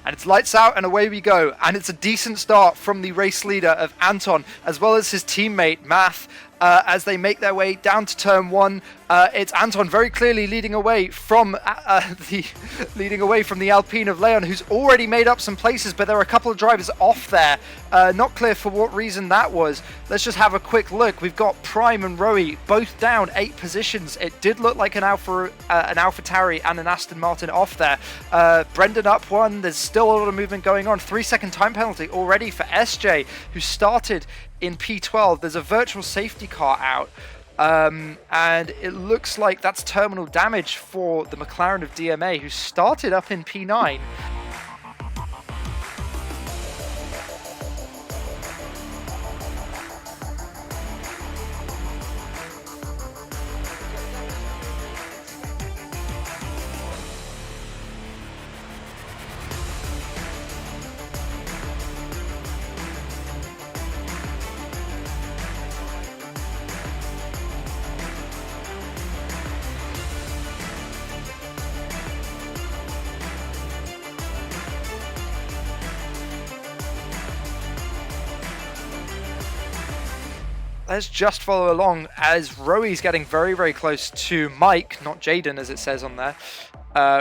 and it's lights out and away we go. And it's a decent start from the race leader of Anton, as well as his teammate Math, as they make their way down to turn 1. It's Anton very clearly leading away from the Alpine of Leon, who's already made up some places, but there are a couple of drivers off there. Not clear for what reason that was. Let's just have a quick look. We've got Prime and Roe both down 8 positions. It did look like an AlphaTauri and an Aston Martin off there. Brendan up 1. There's still a lot of movement going on. 3-second time penalty already for SJ, who started in P12. There's a virtual safety car out, and it looks like that's terminal damage for the McLaren of DMA, who started up in P9. Let's just follow along as Roe's getting very, very close to Mike, not Jaden as it says on there.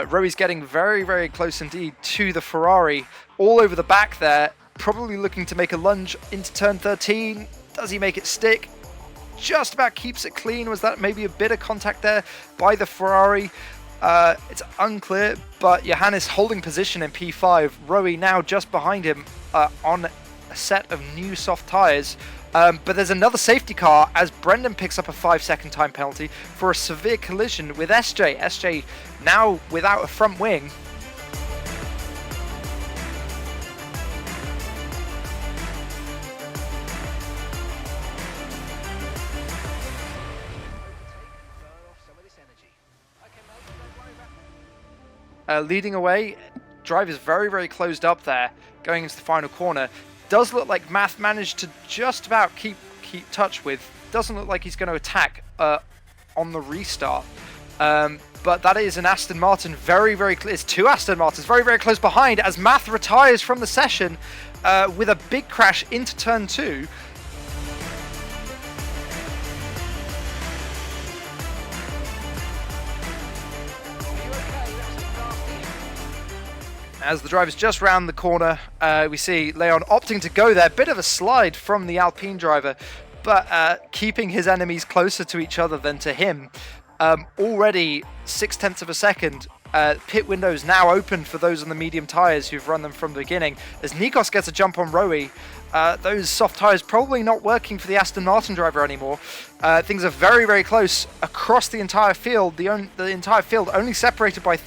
Roe's getting very, very close indeed to the Ferrari, all over the back there, probably looking to make a lunge into turn 13. Does he make it stick? Just about keeps it clean. Was that maybe a bit of contact there by the Ferrari? It's unclear, but Johannes holding position in P5. Roe now just behind him on a set of new soft tyres. But there's another safety car as Brendan picks up a 5-second time penalty for a severe collision with SJ. SJ now without a front wing. Leading away, drive is very, very closed up there, going into the final corner. Does look like Math managed to just about keep touch with. Doesn't look like he's going to attack on the restart. But that is an Aston Martin very, very close. It's 2 Aston Martins very, very close behind as Math retires from the session with a big crash into turn 2. As the driver's just round the corner, we see Leon opting to go there. Bit of a slide from the Alpine driver, but keeping his enemies closer to each other than to him. Already 0.6 of a second. Pit windows now open for those on the medium tyres who've run them from the beginning. As Nikos gets a jump on Roe, those soft tyres probably not working for the Aston Martin driver anymore. Things are very, very close across the entire field. The entire field only separated by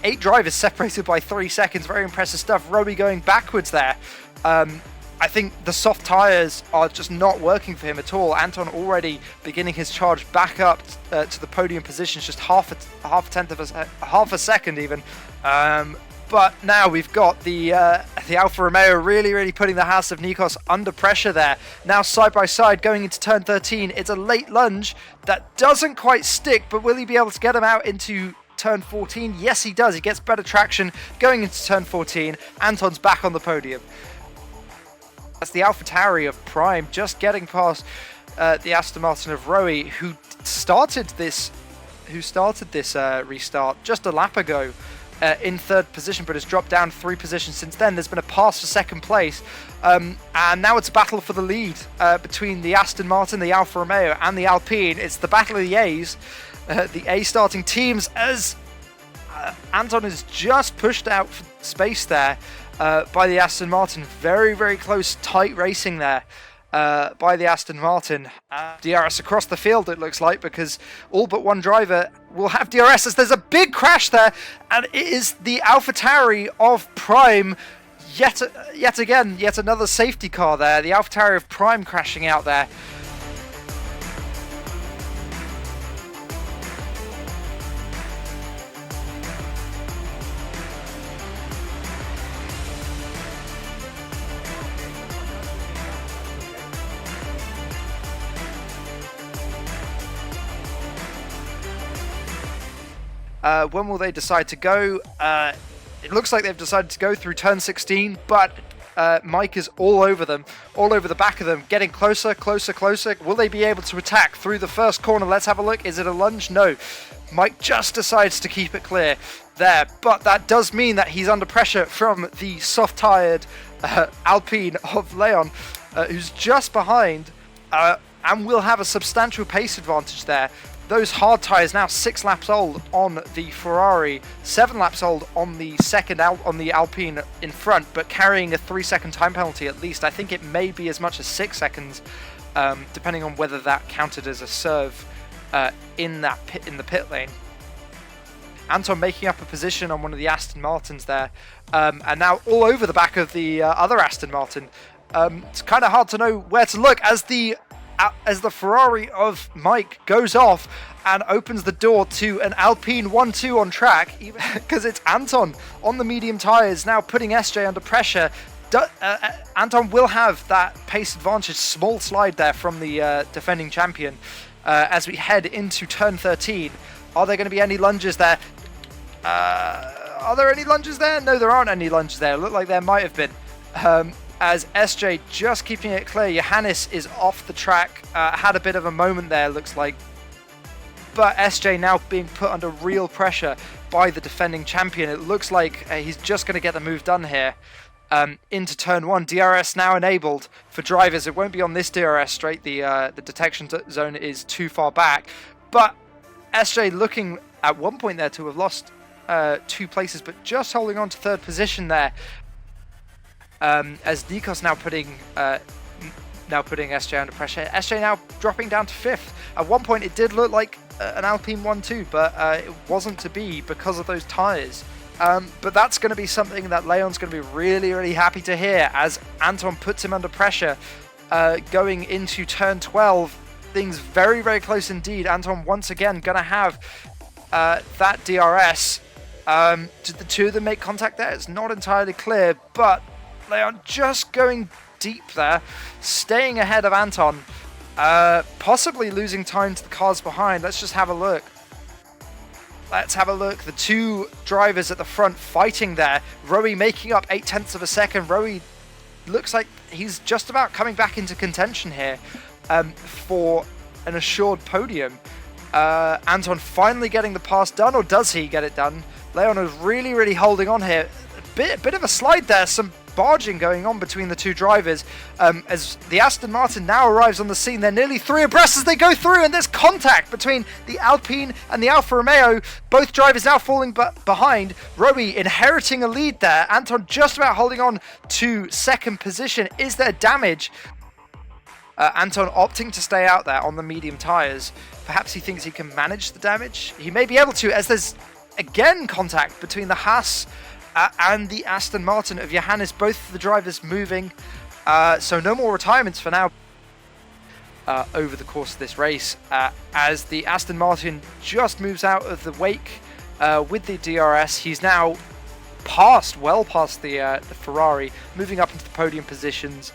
8 drivers separated by 3 seconds. Very impressive stuff. Roe going backwards there. I think the soft tyres are just not working for him at all. Anton already beginning his charge back up to the podium positions, just half a second even. But now we've got the Alfa Romeo really putting the house of Nikos under pressure there. Now side by side going into turn 13. It's a late lunge that doesn't quite stick, but will he be able to get him out into turn 14? Yes, he does. He gets better traction going into turn 14. Anton's back on the podium. That's the AlphaTauri of Prime just getting past the Aston Martin of Roe, who started this restart just a lap ago in 3rd position, but has dropped down 3 positions since then. There's been a pass for 2nd place, and now it's a battle for the lead between the Aston Martin, the Alfa Romeo, and the Alpine. It's the battle of the A's. The A starting teams, as Anton is just pushed out for space there by the Aston Martin. Very close, tight racing there by the Aston Martin. DRS across the field, it looks like, because all but one driver will have DRS as there's a big crash there, and it is the AlphaTauri of Prime. Yet another safety car there. The AlphaTauri of Prime crashing out there. When will they decide to go? it looks like they've decided to go through turn 16, but Mike is all over them, all over the back of them, getting closer, closer, closer. Will they be able to attack through the first corner? Let's have a look. Is it a lunge? No. Mike just decides to keep it clear there, but that does mean that he's under pressure from the soft-tired Alpine of Leon, who's just behind, and will have a substantial pace advantage there. Those hard tyres now 6 laps old on the Ferrari, 7 laps old on the on the Alpine in front, but carrying a 3-second time penalty at least. I think it may be as much as 6 seconds, depending on whether that counted as a serve in the pit lane. Anton making up a position on one of the Aston Martins there, and now all over the back of the other Aston Martin. It's kind of hard to know where to look as the Ferrari of Mike goes off and opens the door to an Alpine 1-2 on track, because it's Anton on the medium tyres now putting SJ under pressure. Anton will have that pace advantage, small slide there from the defending champion as we head into turn 13. Are there going to be any lunges there? Are there any lunges there? No, there aren't any lunges there. Look like there might have been. As SJ just keeping it clear. Johannes is off the track. Had a bit of a moment there, looks like. But SJ now being put under real pressure by the defending champion. It looks like he's just going to get the move done here. Into turn 1. DRS now enabled for drivers. It won't be on this DRS straight. The detection zone is too far back. But SJ looking at one point there to have lost 2 places, but just holding on to 3rd position there. As Nikos now putting SJ under pressure. SJ now dropping down to 5th. At one point it did look like an Alpine 1-2, but it wasn't to be because of those tyres. But that's going to be something that Leon's going to be really, really happy to hear as Anton puts him under pressure going into turn 12. Things very, very close indeed. Anton once again going to have that DRS. Did the two of them make contact there? It's not entirely clear, but Leon just going deep there, staying ahead of Anton, possibly losing time to the cars behind. Let's just have a look. Let's have a look. The 2 drivers at the front fighting there. Rowie making up 0.8 of a second. Rowie looks like he's just about coming back into contention here for an assured podium. Anton finally getting the pass done, or does he get it done? Leon is really, really holding on here. A bit of a slide there, some barging going on between the 2 drivers as the Aston Martin now arrives on the scene. They're nearly 3 abreast as they go through, and there's contact between the Alpine and the Alfa Romeo. Both drivers now falling behind. Rowie inheriting a lead there. Anton just about holding on to 2nd position. Is there damage? Anton opting to stay out there on the medium tyres. Perhaps he thinks he can manage the damage. He may be able to, as there's again contact between the Haas and the Aston Martin of Johannes, both of the drivers moving. So no more retirements for now over the course of this race, as the Aston Martin just moves out of the wake with the DRS. He's now well past the Ferrari, moving up into the podium positions.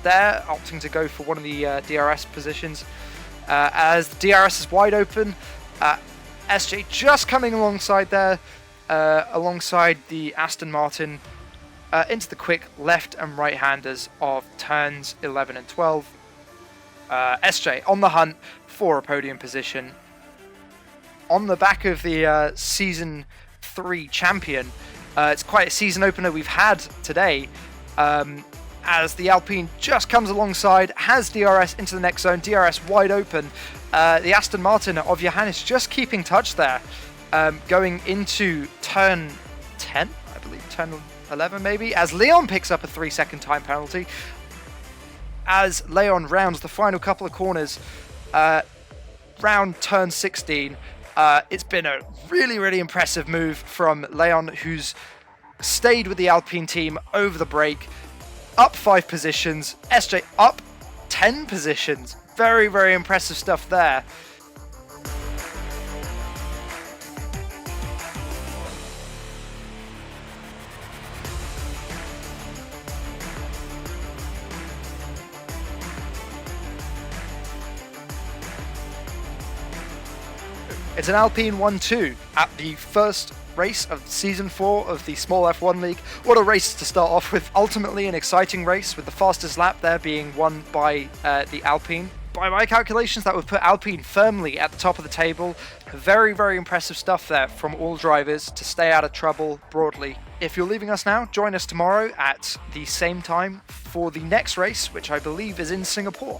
They're opting to go for one of the DRS positions, as the DRS is wide open. SJ just coming alongside there, alongside the Aston Martin, into the quick left and right handers of turns 11 and 12. SJ on the hunt for a podium position on the back of the Season 3 champion. It's quite a season opener we've had today, as the Alpine just comes alongside, has DRS into the next zone, DRS wide open. The Aston Martin of Johannes just keeping touch there, going into turn 10, I believe, turn 11 maybe, as Leon picks up a 3-second time penalty. As Leon rounds the final couple of corners, round turn 16. It's been a really, really impressive move from Leon, who's stayed with the Alpine team over the break. Up 5 positions, SJ up 10 positions. Very, very impressive stuff there. It's an Alpine 1-2 at the first race of Season 4 of the Small F1 League. What a race to start off with. Ultimately an exciting race, with the fastest lap there being won by the Alpine. By my calculations, that would put Alpine firmly at the top of the table. Very, very impressive stuff there from all drivers to stay out of trouble broadly. If you're leaving us now, join us tomorrow at the same time for the next race, which I believe is in Singapore.